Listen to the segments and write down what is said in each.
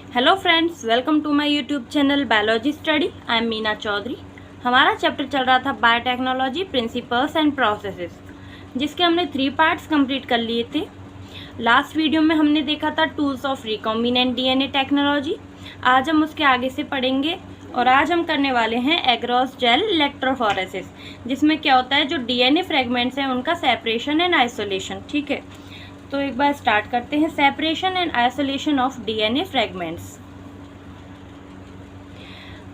Hello friends, welcome to my YouTube channel biology study. I am Meena Chaudhary. हमारा chapter चल रहा था बायोटेक्नोलॉजी प्रिंसिपल्स एंड प्रोसेसेस, जिसके हमने 3 पार्ट्स कंप्लीट कर लिए थे। लास्ट वीडियो में हमने देखा था tools of recombinant DNA technology. आज हम उसके आगे से पढ़ेंगे और आज हम करने वाले हैं एग्रोस जेल इलेक्ट्रोफोरेसिस, जिसमें क्या होता है जो डीएनए फ्रेगमेंट्स हैं उनका सेपरेशन एंड आइसोलेशन। ठीक है, तो एक बार स्टार्ट करते हैं। Separation and isolation of DNA fragments.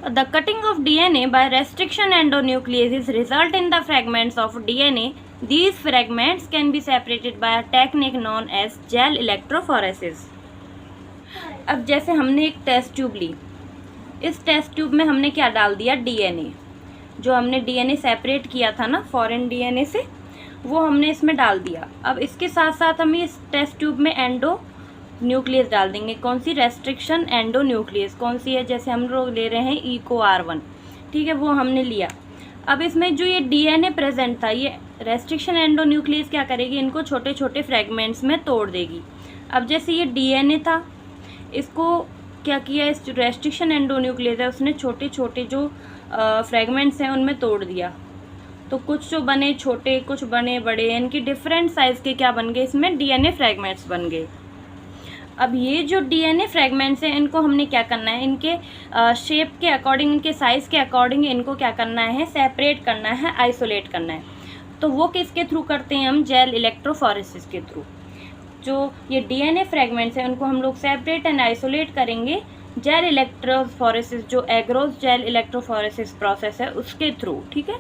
The cutting of DNA by restriction endonucleases result in the fragments of DNA. These fragments can be separated by a technique known as gel electrophoresis. अब जैसे हमने एक test tube ली, इस test tube में हमने क्या डाल दिया, डीएनए। जो हमने डीएनए सेपरेट किया था ना फॉरेन डीएनए से, वो हमने इसमें डाल दिया। अब इसके साथ साथ हम इस टेस्ट ट्यूब में एंडो न्यूक्लियस डाल देंगे। कौन सी? Restriction endo nucleus. कौन सी है? जैसे हम लोग ले रहे हैं इको R1, ठीक है, वो हमने लिया। अब इसमें जो ये डीएनए प्रेजेंट था, ये रेस्ट्रिक्शन एंडो न्यूक्लियस क्या करेगी, इनको छोटे छोटे फ्रेगमेंट्स में तोड़ देगी। अब जैसे ये डीएनए था, इसको क्या किया, इस रेस्ट्रिक्शन एंडो न्यूक्लियस है उसने छोटे छोटे जो फ्रेगमेंट्स हैं उनमें तोड़ दिया। तो कुछ जो बने छोटे, कुछ बने बड़े, इनकी डिफरेंट साइज़ के क्या बन गए, इसमें डीएनए फ्रेगमेंट्स बन गए। अब ये जो डीएनए फ्रेगमेंट्स हैं इनको हमने क्या करना है, इनके शेप के अकॉर्डिंग, इनके साइज़ के अकॉर्डिंग इनको क्या करना है, सेपरेट करना है, आइसोलेट करना है। तो वो किसके थ्रू करते हैं हम? जेल इलेक्ट्रोफोरेसिस के थ्रू। जो ये डीएनए फ्रेगमेंट्स हैं उनको हम लोग सेपरेट एंड आइसोलेट करेंगे जेल इलेक्ट्रोफोरेसिस, जो एग्रोस जेल इलेक्ट्रोफोरेसिस प्रोसेस है उसके थ्रू। ठीक है।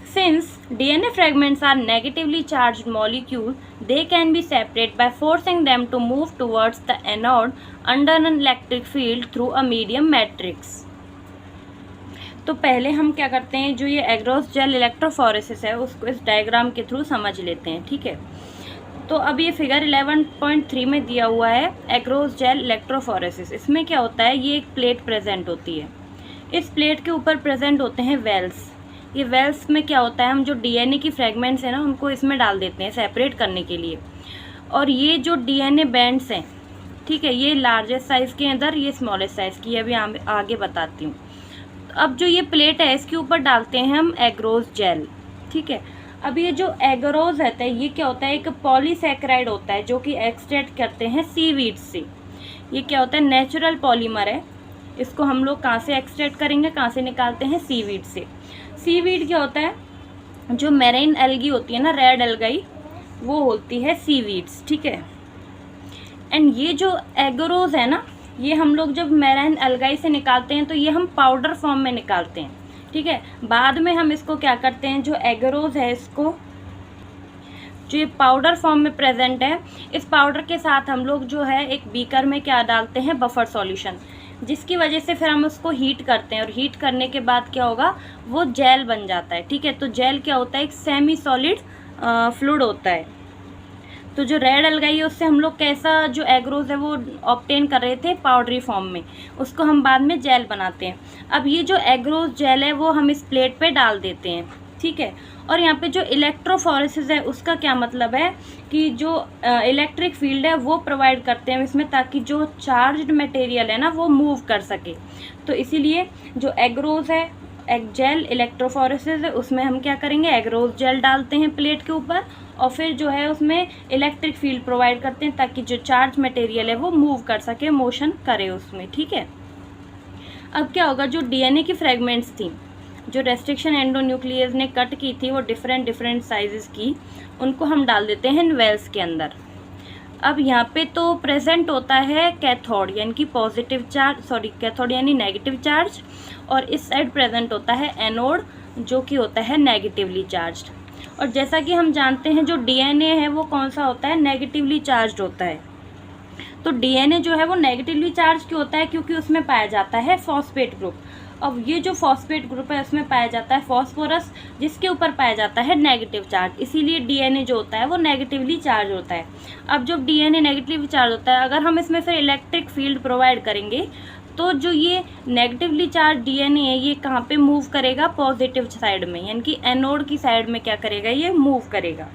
Since DNA fragments are negatively charged molecules, they can be separated by forcing them to move towards the anode under an electric field through a medium matrix. तो पहले हम क्या करते हैं, जो ये एग्रोस जेल इलेक्ट्रोफोरेसिस है उसको इस डायग्राम के थ्रू समझ लेते हैं। ठीक है, तो अब ये फिगर 11.3 में दिया हुआ है एग्रोस जेल इलेक्ट्रोफोरेसिस। इसमें क्या होता है, ये एक प्लेट प्रेजेंट होती है। इस प्लेट के ऊपर प्रेजेंट होते हैं वेल्स। ये वेल्स में क्या होता है, हम जो डीएनए की फ्रेगमेंट्स हैं ना उनको इसमें डाल देते हैं सेपरेट करने के लिए। और ये जो डीएनए बैंड्स हैं, ठीक है, ये लार्जेस्ट साइज़ के अंदर, ये स्मॉलेस्ट साइज़ की, अभी आगे बताती हूँ। अब जो ये प्लेट है इसके ऊपर डालते हैं हम एग्रोस जेल। ठीक है, अब ये जो एग्रोस रहता है ये क्या होता है, एक पॉलीसैकेराइड होता है जो कि एक्सट्रैक्ट करते हैं सीवीड्स से। ये क्या होता है, नेचुरल पॉलीमर है। इसको हम लोग कहाँ से एक्सट्रैक्ट करेंगे, कहाँ से निकालते हैं, सीवीड से। सीवीड क्या होता है, जो मैरीन एल्गी होती है ना, रेड एल्गाई, वो होती है सीवीड्स। ठीक है, एंड ये जो एग्रोस है ना, ये हम लोग जब मैरीन एल्गाई से निकालते हैं तो ये हम पाउडर फॉर्म में निकालते हैं। ठीक है, बाद में हम इसको क्या करते हैं, जो एग्रोस है इसको, जो ये पाउडर फॉर्म में प्रेजेंट है, इस पाउडर के साथ हम लोग जो है एक बीकर में क्या डालते हैं, बफर सॉल्यूशन, जिसकी वजह से फिर हम उसको हीट करते हैं। और हीट करने के बाद क्या होगा, वो जेल बन जाता है। ठीक है, तो जेल क्या होता है, एक सेमी सॉलिड फ्लूइड होता है। तो जो रेड एल्गाई है उससे हम लोग कैसा जो एग्रोस है वो ऑब्टेन कर रहे थे पाउडरी फॉर्म में, उसको हम बाद में जेल बनाते हैं। अब ये जो एग्रोस जेल है वो हम इस प्लेट पे डाल देते हैं। ठीक है, और यहाँ पे जो इलेक्ट्रोफोरेसिस है उसका क्या मतलब है कि जो इलेक्ट्रिक फील्ड है वो प्रोवाइड करते हैं इसमें, ताकि जो चार्ज्ड मटेरियल है ना वो मूव कर सके। तो इसीलिए जो एग्रोस है, जेल इलेक्ट्रोफोरेसिस है, उसमें हम क्या करेंगे, एग्रोस जेल डालते हैं प्लेट के ऊपर, और फिर जो है उसमें इलेक्ट्रिक फील्ड प्रोवाइड करते हैं ताकि जो चार्ज मटेरियल है वो मूव कर सके, मोशन करे उसमें। ठीक है, अब क्या होगा, जो डीएनए की फ्रेगमेंट्स थी, जो रेस्ट्रिक्शन एंडोन्यूक्लियस ने कट की थी, वो डिफरेंट साइजेस की, उनको हम डाल देते हैं वेल्स के अंदर। अब यहाँ पे तो प्रेजेंट होता है कैथोड यानी कि पॉजिटिव चार्ज, सॉरी कैथोड यानी नेगेटिव चार्ज, और इस साइड प्रेजेंट होता है एनोड जो कि होता है नेगेटिवली चार्ज्ड। और जैसा कि हम जानते हैं जो डीएनए है वो कौन सा होता है, नेगेटिवली चार्ज्ड होता है। तो डीएनए जो है वो नेगेटिवली चार्ज क्यों होता है, क्योंकि उसमें पाया जाता है फॉस्फेट ग्रुप। अब ये जो फॉस्फेट ग्रुप है उसमें पाया जाता है फॉस्फोरस, जिसके ऊपर पाया जाता है नेगेटिव चार्ज, इसीलिए डीएनए जो होता है वो नेगेटिवली चार्ज होता है। अब जब डीएनए नेगेटिवली चार्ज होता है, अगर हम इसमें फिर इलेक्ट्रिक फील्ड प्रोवाइड करेंगे तो जो ये नेगेटिवली चार्ज डीएनए है ये कहाँ पे मूव करेगा, पॉजिटिव साइड में, यानी कि एनोड की साइड में क्या करेगा, ये मूव करेगा।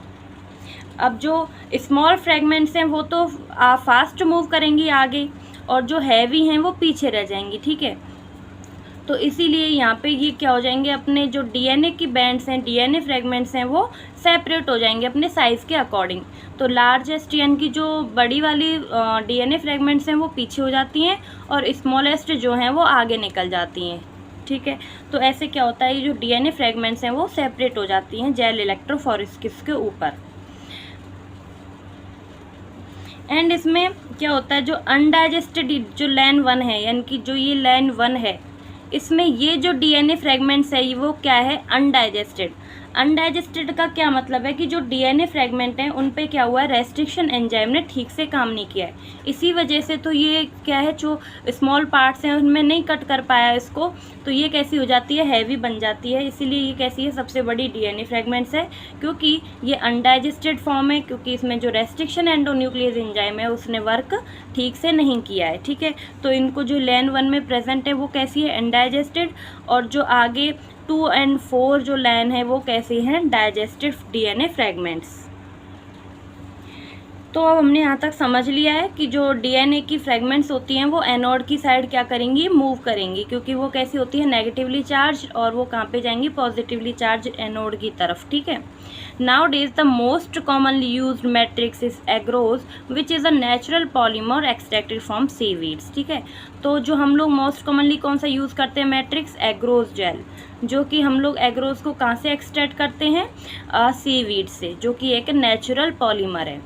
अब जो स्मॉल फ्रेगमेंट्स हैं वो तो फास्ट मूव करेंगी आगे, और जो हैवी हैं वो पीछे रह जाएंगी, ठीक है। तो इसीलिए यहाँ पे ये क्या हो जाएंगे, अपने जो डीएनए की बैंड्स हैं, डीएनए फ्रेगमेंट्स हैं, वो सेपरेट हो जाएंगे अपने साइज़ के अकॉर्डिंग। तो लार्जेस्ट यानी कि जो बड़ी वाली डीएनए फ्रेगमेंट्स हैं वो पीछे हो जाती हैं और स्मॉलेस्ट जो हैं वो आगे निकल जाती हैं, ठीक है। तो ऐसे क्या होता है, ये जो डीएनए फ्रेगमेंट्स हैं वो सेपरेट हो जाती हैं जेल इलेक्ट्रोफोरेसिस के ऊपर। एंड इसमें क्या होता है, जो अनडाइजेस्टेड जो लैन 1 है, यानी कि जो ये लैन 1 है, इसमें ये जो डीएनए फ्रेगमेंट्स है वो क्या है, अनडाइजेस्टेड। अनडाइजेस्टेड का क्या मतलब है कि जो डीएनए फ्रेगमेंट हैं उन पे क्या हुआ है, रेस्ट्रिक्शन एंजाइम ने ठीक से काम नहीं किया है, इसी वजह से तो ये क्या है, जो स्मॉल पार्ट्स हैं उनमें नहीं कट कर पाया इसको, तो ये कैसी हो जाती है, हैवी बन जाती है। इसीलिए ये कैसी है, सबसे बड़ी डीएनए फ्रेगमेंट्स है, क्योंकि ये अनडाइजेस्टेड फॉर्म है, क्योंकि इसमें जो रेस्ट्रिक्शन एंडोन्यूक्लियस एंजाइम है उसने वर्क ठीक से नहीं किया है, ठीक है। तो इनको जो लैन 1 में प्रेजेंट है वो कैसी है, अनडाइजेस्टेड, और जो आगे 2 और 4 जो लैन है वो कैसी हैं, डाइजेस्टेड डीएनए फ्रेगमेंट्स। तो अब हमने यहाँ तक समझ लिया है कि जो डीएनए की फ्रेगमेंट्स होती हैं वो एनोड की साइड क्या करेंगी, मूव करेंगी, क्योंकि वो कैसी होती है, नेगेटिवली चार्ज, और वो कहाँ पे जाएंगी, पॉजिटिवली चार्ज एनोड की तरफ, ठीक है। Now days the most commonly used matrix is एग्रोज which is a natural polymer extracted from seaweeds, ठीक है। तो जो हम लोग मोस्ट कॉमनली कौन सा यूज़ करते हैं, मैट्रिक्स, एग्रोज जेल, जो कि हम लोग एग्रोज को कहाँ से एक्सट्रैक्ट करते हैं, सीवीड से, जो कि एक नेचुरल पॉलीमर है।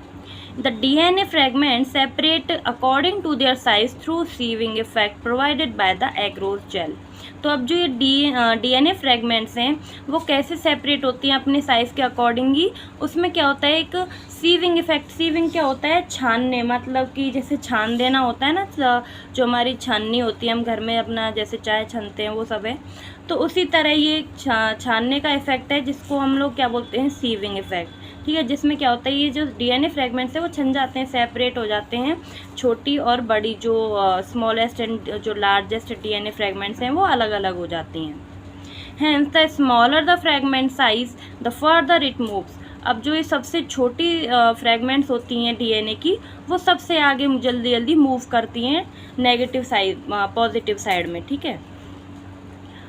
The DNA fragments separate according to their size through sieving effect provided by the agarose gel. तो अब जो ये डीएनए फ्रेगमेंट्स हैं वो कैसे सेपरेट होती हैं अपने साइज़ के अकॉर्डिंगली, उसमें क्या होता है, एक सीविंग इफेक्ट। सीविंग क्या होता है, छानने, मतलब कि जैसे छान देना होता है ना, जो हमारी छाननी होती है, हम घर में अपना जैसे चाय छानते हैं वो सब है, तो उसी तरह ये छानने का इफेक्ट है, जिसको हम लोग क्या बोलते हैं, सीविंग इफेक्ट, ठीक है। जिसमें क्या होता है, ये जो डीएनए फ्रेगमेंट्स है वो छन जाते हैं, सेपरेट हो जाते हैं, छोटी और बड़ी जो स्मॉलेस्ट एंड जो लार्जेस्ट डीएनए फ्रेगमेंट्स हैं वो अलग अलग हो जाती हैं। Hence the smaller the fragment size the further it moves. अब जो ये सबसे छोटी फ्रेगमेंट्स होती हैं डीएनए की, वो सबसे आगे जल्दी जल्दी मूव करती हैं नेगेटिव साइड, पॉजिटिव साइड में, ठीक है।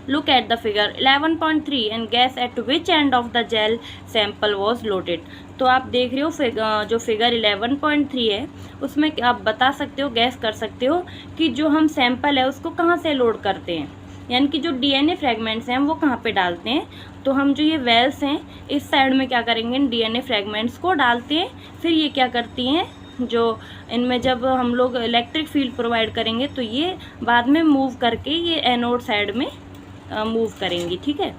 Look at the figure 11.3 and guess at which end of the gel sample was loaded. तो आप देख रहे हो जो फिगर 11.3 है उसमें आप बता सकते हो, गैस कर सकते हो कि जो हम सैंपल है उसको कहाँ से लोड करते हैं, यानी कि जो डीएनए फ्रेगमेंट्स हैं वो कहाँ पे डालते हैं। तो हम जो ये वेल्स हैं इस साइड में क्या करेंगे, डीएनए फ्रेगमेंट्स को डालते हैं, फिर ये क्या करती हैं, जो इनमें जब हम लोग इलेक्ट्रिक फील्ड प्रोवाइड करेंगे तो ये बाद में मूव करके ये एनोड साइड में मूव करेंगी, ठीक है।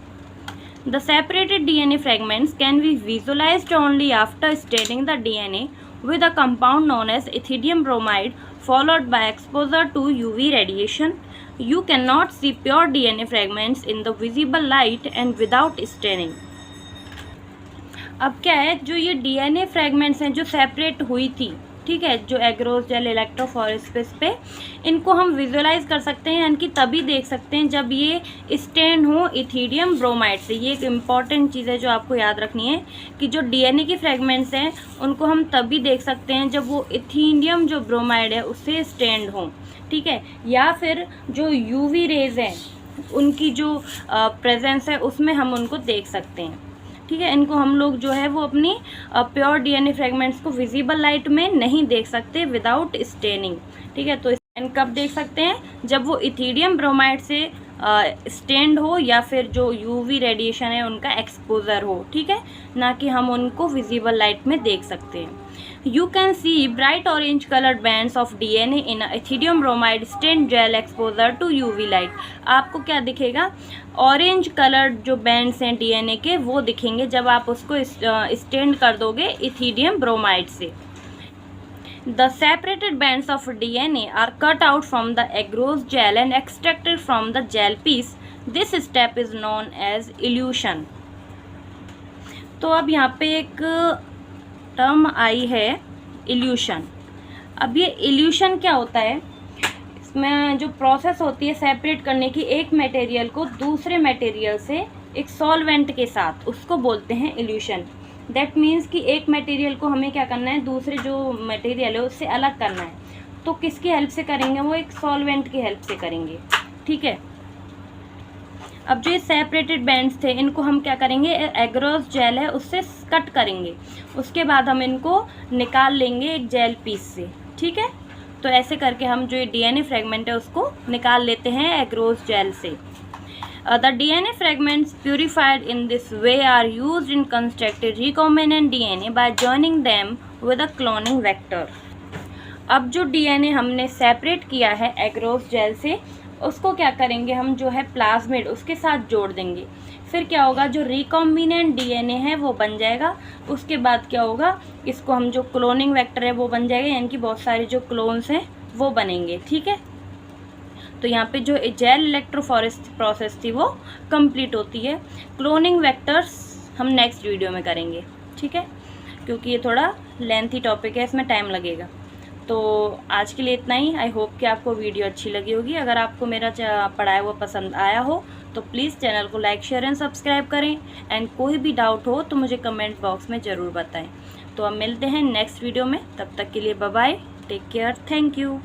The separated DNA fragments can be visualised only after staining the DNA with a compound known as ethidium bromide followed by exposure to UV radiation. You cannot see pure DNA fragments in the visible light and without staining. अब क्या है, जो ये DNA fragments हैं जो separate हुई थी, ठीक है, जो एग्रोज जेल इलेक्ट्रोफोरेसिस पे, इनको हम विजुअलाइज कर सकते हैं, यानी कि तभी देख सकते हैं जब ये स्टेन हो इथीडियम ब्रोमाइड से। ये एक इम्पॉर्टेंट चीज़ है जो आपको याद रखनी है कि जो डीएनए की फ्रेगमेंट्स हैं उनको हम तभी देख सकते हैं जब वो इथीडियम जो ब्रोमाइड है उससे स्टेन्ड हो, ठीक है, या फिर जो यूवी रेज हैं उनकी जो प्रेजेंस है उसमें हम उनको देख सकते हैं, ठीक है। इनको हम लोग जो है वो अपनी प्योर डीएनए फ्रेगमेंट्स को विजिबल लाइट में नहीं देख सकते विदाउट स्टेनिंग, ठीक है। तो कब देख सकते हैं, जब वो इथीडियम ब्रोमाइड से स्टेन्ड हो या फिर जो यूवी रेडिएशन है उनका एक्सपोजर हो, ठीक है, ना कि हम उनको विजिबल लाइट में देख सकते हैं। You can see bright orange colored bands of DNA in a ethidium bromide stained gel exposure to UV light. आपको क्या दिखेगा, ऑरेंज कलर्ड जो बैंड्स हैं डीएनए के वो दिखेंगे जब आप उसको स्टेंड कर दोगे इथीडियम ब्रोमाइड से। The separated bands of DNA are cut out from the agarose gel and extracted from the gel piece. This step is known as elution. तो अब यहाँ पे एक टर्म आई है इल्यूशन। अब ये इल्यूशन क्या होता है, इसमें जो प्रोसेस होती है सेपरेट करने की एक मटेरियल को दूसरे मटेरियल से एक सॉल्वेंट के साथ, उसको बोलते हैं इल्यूशन। दैट मीन्स कि एक मटेरियल को हमें क्या करना है, दूसरे जो मटेरियल है उससे अलग करना है। तो किसकी हेल्प से करेंगे, वो एक सॉल्वेंट की हेल्प से करेंगे, ठीक है। अब जो ये सेपरेटेड बैंड्स थे इनको हम क्या करेंगे, एग्रोस जेल है उससे कट करेंगे, उसके बाद हम इनको निकाल लेंगे एक जेल पीस से, ठीक है। तो ऐसे करके हम जो ये डीएनए फ्रेगमेंट है उसको निकाल लेते हैं एग्रोस जेल से। The DNA fragments purified in this way are used in constructing recombinant DNA by joining them with a cloning vector. अब जो डीएनए हमने सेपरेट किया है एग्रोस जेल से, उसको क्या करेंगे हम, जो है प्लाज्मिड उसके साथ जोड़ देंगे। फिर क्या होगा, जो रिकॉम्बिनेंट डीएनए है वो बन जाएगा। उसके बाद क्या होगा, इसको हम जो क्लोनिंग वेक्टर है वो बन जाएगा, यानी कि बहुत सारे जो क्लोन्स हैं वो बनेंगे, ठीक है। तो यहाँ पे जो जेल इलेक्ट्रोफोरेस प्रोसेस थी वो कंप्लीट होती है। क्लोनिंग वेक्टर्स हम नेक्स्ट वीडियो में करेंगे, ठीक है, क्योंकि ये थोड़ा लेंथी टॉपिक है, इसमें टाइम लगेगा। तो आज के लिए इतना ही। आई होप कि आपको वीडियो अच्छी लगी होगी। अगर आपको मेरा पढ़ाया हुआ पसंद आया हो तो प्लीज़ चैनल को लाइक शेयर एंड सब्सक्राइब करें। एंड कोई भी डाउट हो तो मुझे कमेंट बॉक्स में ज़रूर बताएं। तो अब मिलते हैं नेक्स्ट वीडियो में, तब तक के लिए bye bye, take care, thank you.